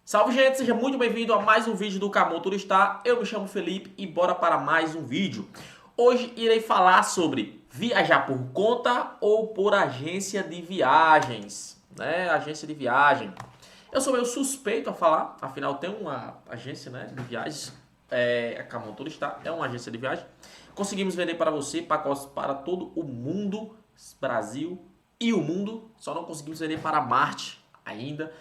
Salve, gente, seja muito bem-vindo a mais um vídeo do Camotorista. Eu me chamo Felipe e bora para mais um vídeo. Hoje irei falar sobre viajar por conta ou por agência de viagens, né? Agência de viagem. Eu sou meio suspeito a falar, afinal tem uma agência, né, de viagens, a Camotorista é uma agência de viagem. Conseguimos vender para você pacotes para todo o mundo, Brasil e o mundo, só não conseguimos vender para Marte ainda.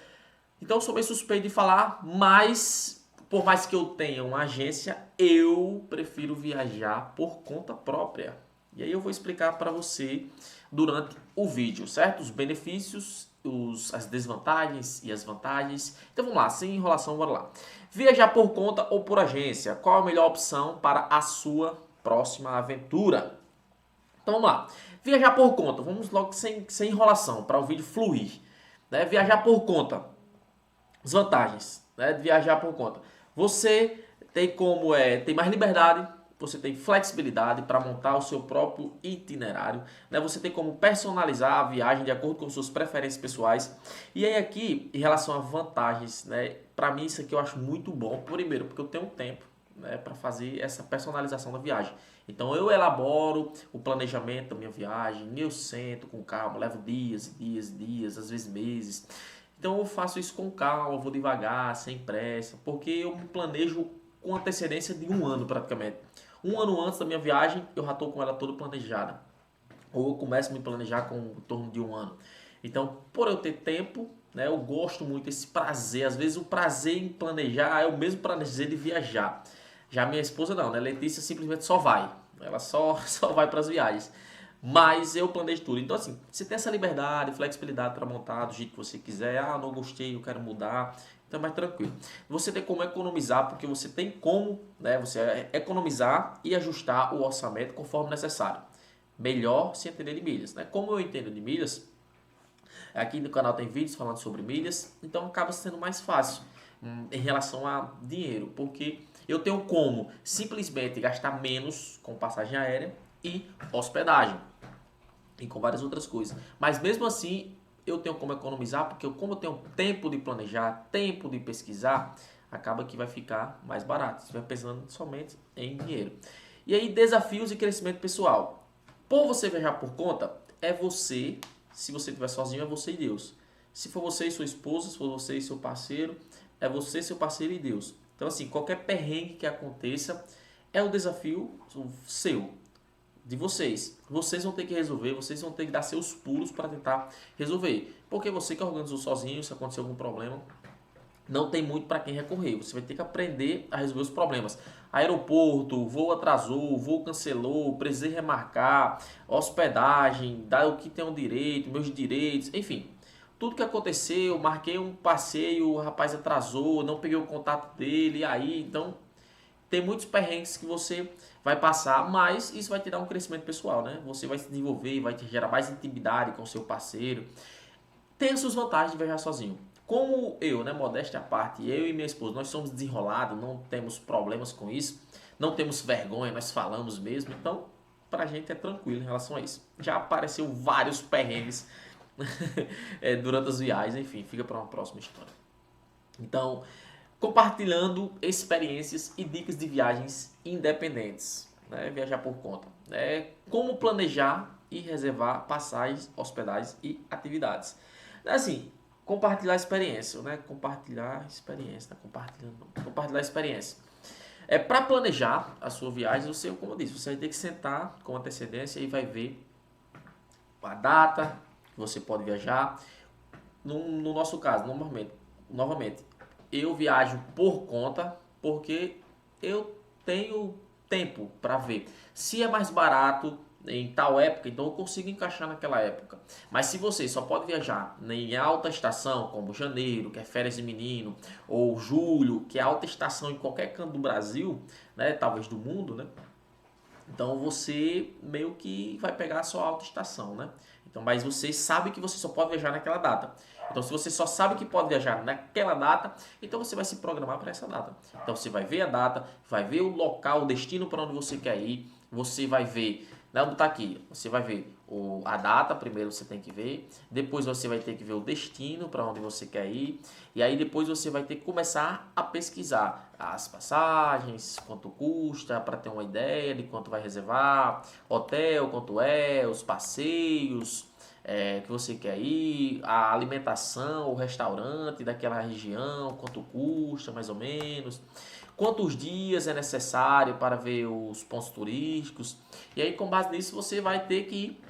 Então eu sou bem suspeito de falar, mas por mais que eu tenha uma agência, eu prefiro viajar por conta própria. E aí eu vou explicar para você durante o vídeo, certo? Os benefícios, as desvantagens e as vantagens. Então vamos lá, sem enrolação, bora lá. Viajar por conta ou por agência, qual a melhor opção para a sua próxima aventura? Então vamos lá. Viajar por conta, vamos logo sem enrolação, para o vídeo fluir. Né? Viajar por conta. As vantagens, né, de viajar por conta. Você tem tem mais liberdade, você tem flexibilidade para montar o seu próprio itinerário, né? Você tem como personalizar a viagem de acordo com suas preferências pessoais. E aí aqui, em relação a vantagens, né, para mim isso aqui eu acho muito bom. Primeiro, porque eu tenho tempo, né, para fazer essa personalização da viagem. Então eu elaboro o planejamento da minha viagem, eu sento com calma, levo dias e dias e dias, às vezes meses. Então eu faço isso com calma, vou devagar, sem pressa, porque eu me planejo com antecedência de um ano praticamente. Um ano antes da minha viagem, eu já estou com ela toda planejada. Ou eu começo a me planejar com em torno de um ano. Então, por eu ter tempo, né, eu gosto muito desse prazer. Às vezes o prazer em planejar é o mesmo prazer de viajar. Já minha esposa não, né? Letícia simplesmente só vai. Ela só vai para as viagens. Mas eu planejo tudo. Então, assim, você tem essa liberdade, flexibilidade para montar do jeito que você quiser. Ah, não gostei, eu quero mudar. Então é mais tranquilo. Você tem como economizar, porque você tem como, né, você economizar e ajustar o orçamento conforme necessário. Melhor se entender de milhas, né? Como eu entendo de milhas, aqui no canal tem vídeos falando sobre milhas, então acaba sendo mais fácil em relação a dinheiro, porque eu tenho como simplesmente gastar menos com passagem aérea e hospedagem e com várias outras coisas. Mas mesmo assim, eu tenho como economizar, porque como eu tenho tempo de planejar, tempo de pesquisar, acaba que vai ficar mais barato. Você vai pensando somente em dinheiro. E aí, desafios e crescimento pessoal. Por você viajar por conta, é você, se você estiver sozinho, é você e Deus. Se for você e sua esposa, se for você e seu parceiro, é você, seu parceiro e Deus. Então, assim, qualquer perrengue que aconteça, é um desafio seu, de vocês. Vocês vão ter que resolver, vocês vão ter que dar seus pulos para tentar resolver. Porque você que organizou sozinho, se acontecer algum problema, não tem muito para quem recorrer. Você vai ter que aprender a resolver os problemas. Aeroporto, voo atrasou, voo cancelou, precisei remarcar, hospedagem, dar o que tem o direito, meus direitos, enfim. Tudo que aconteceu, marquei um passeio, o rapaz atrasou, não peguei o contato dele, e aí, então tem muitos perrengues que você vai passar, mas isso vai te dar um crescimento pessoal, né? Você vai se desenvolver, vai te gerar mais intimidade com o seu parceiro. Tem as suas vantagens de viajar sozinho. Como eu, né, modéstia à parte, eu e minha esposa, nós somos desenrolados, não temos problemas com isso, não temos vergonha, nós falamos mesmo, então pra gente é tranquilo em relação a isso. Já apareceu vários perrengues durante as viagens, enfim, fica para uma próxima história. Então, compartilhando experiências e dicas de viagens independentes, né? Viajar por conta, né? Como planejar e reservar passagens, hospedagens e atividades. Assim, compartilhar experiência, né? Compartilhar experiência, né? Compartilhar experiência. Para planejar a sua viagem, você, como eu disse, você vai ter que sentar com antecedência e vai ver a data que você pode viajar. No nosso caso, novamente, eu viajo por conta porque eu tenho tempo para ver. Se é mais barato em tal época, então eu consigo encaixar naquela época. Mas se você só pode viajar em alta estação, como janeiro, que é férias de menino, ou julho, que é alta estação em qualquer canto do Brasil, né, talvez do mundo, né? Então você meio que vai pegar a sua alta estação, né? Então, mas você sabe que você só pode viajar naquela data. Então, se você só sabe que pode viajar naquela data, então você vai se programar para essa data. Então, você vai ver a data, vai ver o local, o destino para onde você quer ir, você vai ver Né? Vou botar aqui, você vai ver a data, primeiro você tem que ver, depois você vai ter que ver o destino, para onde você quer ir, e aí depois você vai ter que começar a pesquisar as passagens, quanto custa, para ter uma ideia de quanto vai reservar, hotel, quanto é, os passeios que você quer ir, a alimentação, o restaurante daquela região, quanto custa mais ou menos, quantos dias é necessário para ver os pontos turísticos. E aí, com base nisso, você vai ter que ir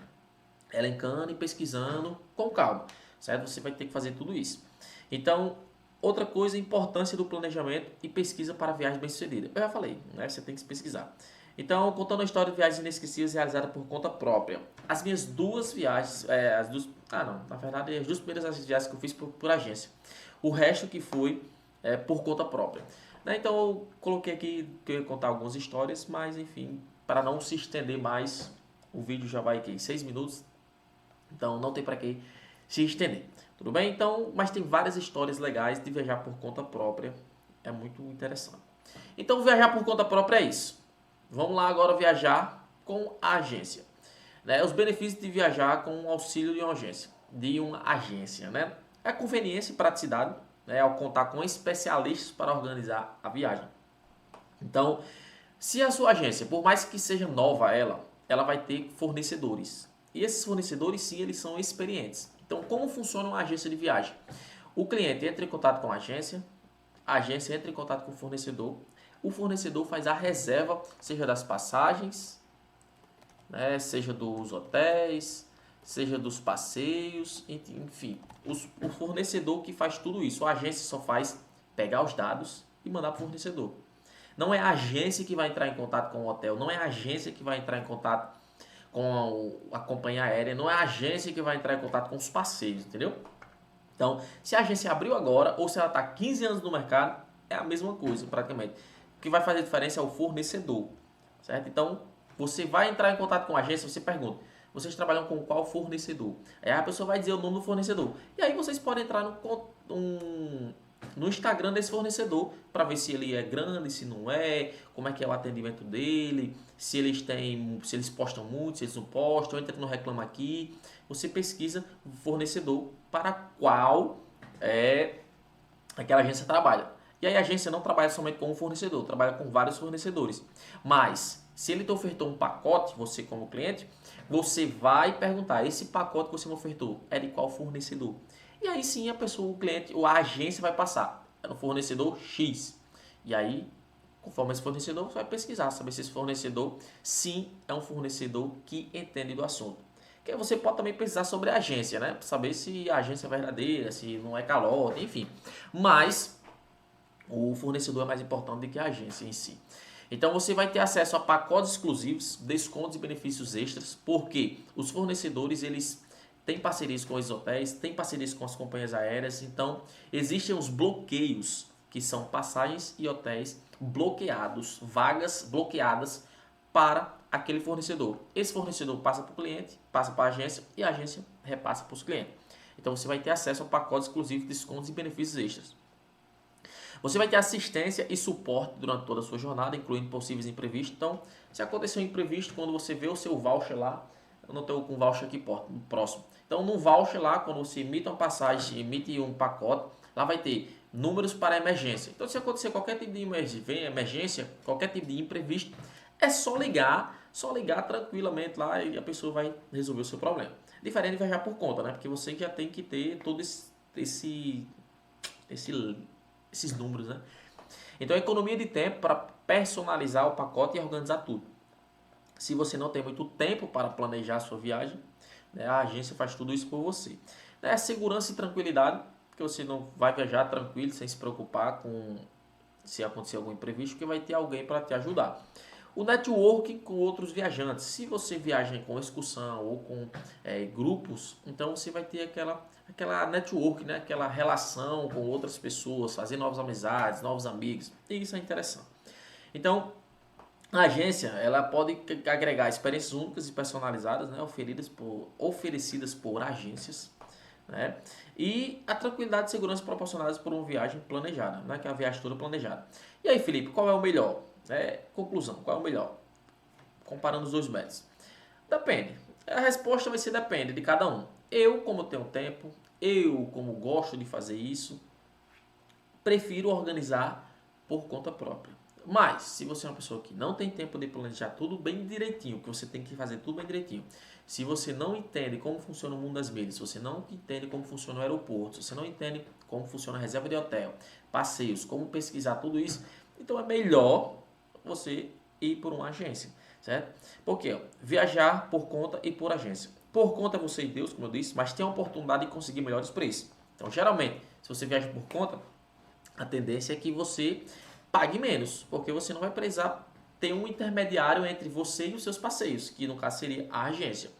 elencando e pesquisando com calma, certo? Você vai ter que fazer tudo isso. Então, outra coisa, a importância do planejamento e pesquisa para viagem bem-sucedida. Eu já falei, né? Você tem que pesquisar. Então, contando a história de viagens inesquecíveis realizada por conta própria. As minhas duas viagens, na verdade, as duas primeiras viagens que eu fiz por agência. O resto que foi por conta própria. Né? Então, eu coloquei aqui que eu ia contar algumas histórias, mas enfim, para não se estender mais, o vídeo já vai aqui 6 minutos, então não tem para que se estender. Tudo bem? Então, mas tem várias histórias legais de viajar por conta própria, é muito interessante. Então, viajar por conta própria é isso. Vamos lá agora viajar com a agência. Né? Os benefícios de viajar com o auxílio de uma agência, né? É conveniência e praticidade, né? Ao contar com especialistas para organizar a viagem. Então, se a sua agência, por mais que seja nova ela vai ter fornecedores. E esses fornecedores, sim, eles são experientes. Então, como funciona uma agência de viagem? O cliente entra em contato com a agência entra em contato com o fornecedor faz a reserva, seja das passagens, né, seja dos hotéis, seja dos passeios, enfim, o fornecedor que faz tudo isso. A agência só faz pegar os dados e mandar para o fornecedor. Não é a agência que vai entrar em contato com o hotel, não é a agência que vai entrar em contato com a companhia aérea, não é a agência que vai entrar em contato com os passeios, entendeu? Então, se a agência abriu agora ou se ela está 15 anos no mercado, é a mesma coisa praticamente. O que vai fazer diferença é o fornecedor, certo? Então, você vai entrar em contato com a agência, você pergunta, vocês trabalham com qual fornecedor? Aí a pessoa vai dizer o nome do fornecedor. E aí vocês podem entrar no Instagram desse fornecedor para ver se ele é grande, se não é, como é que é o atendimento dele, se eles postam muito, se eles não postam, entra no Reclama Aqui, você pesquisa o fornecedor para qual aquela agência trabalha. E aí a agência não trabalha somente com um fornecedor, trabalha com vários fornecedores. Mas se ele te ofertou um pacote, você como cliente, você vai perguntar, esse pacote que você me ofertou é de qual fornecedor? E aí sim a pessoa, o cliente ou a agência vai passar no fornecedor X. E aí, conforme esse fornecedor, você vai pesquisar, saber se esse fornecedor sim é um fornecedor que entende do assunto. Que aí você pode também pesquisar sobre a agência, né? Para saber se a agência é verdadeira, se não é calote, enfim. Mas o fornecedor é mais importante do que a agência em si. Então você vai ter acesso a pacotes exclusivos, descontos e benefícios extras, porque os fornecedores eles têm parcerias com os hotéis, têm parcerias com as companhias aéreas, então existem os bloqueios, que são passagens e hotéis bloqueados, vagas bloqueadas para aquele fornecedor. Esse fornecedor passa para o cliente, passa para a agência e a agência repassa para os clientes. Então você vai ter acesso a pacotes exclusivos, descontos e benefícios extras. Você vai ter assistência e suporte durante toda a sua jornada, incluindo possíveis imprevistos. Então, se acontecer um imprevisto, quando você vê o seu voucher lá, eu não estou com o voucher aqui próximo. Então, no voucher lá, quando você emite uma passagem, emite um pacote, lá vai ter números para emergência. Então, se acontecer qualquer tipo de emergência, qualquer tipo de imprevisto, é só ligar tranquilamente lá e a pessoa vai resolver o seu problema. Diferente de viajar por conta, né? Porque você já tem que ter todo esses números, né? Então, economia de tempo para personalizar o pacote e organizar tudo. Se você não tem muito tempo para planejar a sua viagem, né, a agência faz tudo isso por você. Segurança e tranquilidade, porque você não vai viajar tranquilo, sem se preocupar com se acontecer algum imprevisto, porque vai ter alguém para te ajudar. O networking com outros viajantes. Se você viaja com excursão ou com grupos, então você vai ter aquela network, né? Aquela relação com outras pessoas, fazer novas amizades, novos amigos. E isso é interessante. Então, a agência ela pode agregar experiências únicas e personalizadas, né? Oferecidas por agências. Né? E a tranquilidade e segurança proporcionadas por uma viagem planejada, né? Que é a viagem toda planejada. E aí, Felipe, qual é o melhor? Conclusão, qual é o melhor? Comparando os dois métodos. Depende. A resposta vai ser depende de cada um. Eu, como tenho tempo, eu, como gosto de fazer isso, prefiro organizar por conta própria. Mas, se você é uma pessoa que não tem tempo de planejar tudo bem direitinho, que você tem que fazer tudo bem direitinho, se você não entende como funciona o mundo das milhas, se você não entende como funciona o aeroporto, se você não entende como funciona a reserva de hotel, passeios, como pesquisar tudo isso, então é melhor você ir por uma agência, certo? Por quê? Viajar por conta e por agência. Por conta é você e Deus, como eu disse, mas tem a oportunidade de conseguir melhores preços. Então, geralmente, se você viaja por conta, a tendência é que você pague menos, porque você não vai precisar ter um intermediário entre você e os seus passeios, que no caso seria a agência.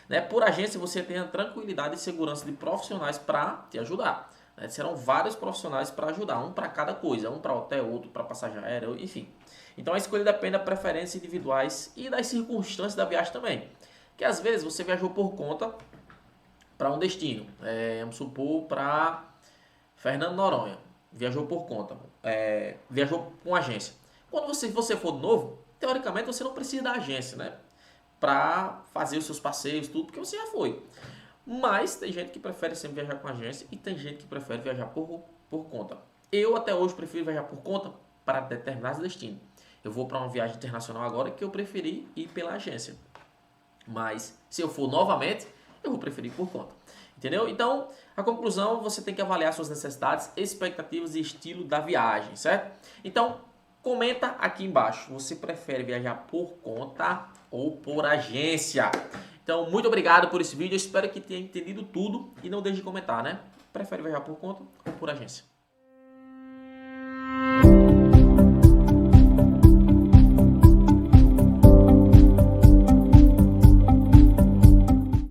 Né? Por agência, você tem a tranquilidade e segurança de profissionais para te ajudar. Né? Serão vários profissionais para ajudar, um para cada coisa, um para hotel, outro para passagem aérea, enfim. Então a escolha depende das preferências individuais e das circunstâncias da viagem também. Que às vezes você viajou por conta para um destino, vamos supor para Fernando Noronha, viajou por conta, viajou com agência. Quando você for novo, teoricamente você não precisa da agência, né? Para fazer os seus passeios, tudo, porque você já foi. Mas tem gente que prefere sempre viajar com agência e tem gente que prefere viajar por conta. Eu até hoje prefiro viajar por conta para determinados destinos. Eu vou para uma viagem internacional agora que eu preferi ir pela agência. Mas se eu for novamente, eu vou preferir por conta. Entendeu? Então, a conclusão, você tem que avaliar suas necessidades, expectativas e estilo da viagem, certo? Então, comenta aqui embaixo, você prefere viajar por conta ou por agência? Então, muito obrigado por esse vídeo, eu espero que tenha entendido tudo e não deixe de comentar, né? Prefere viajar por conta ou por agência?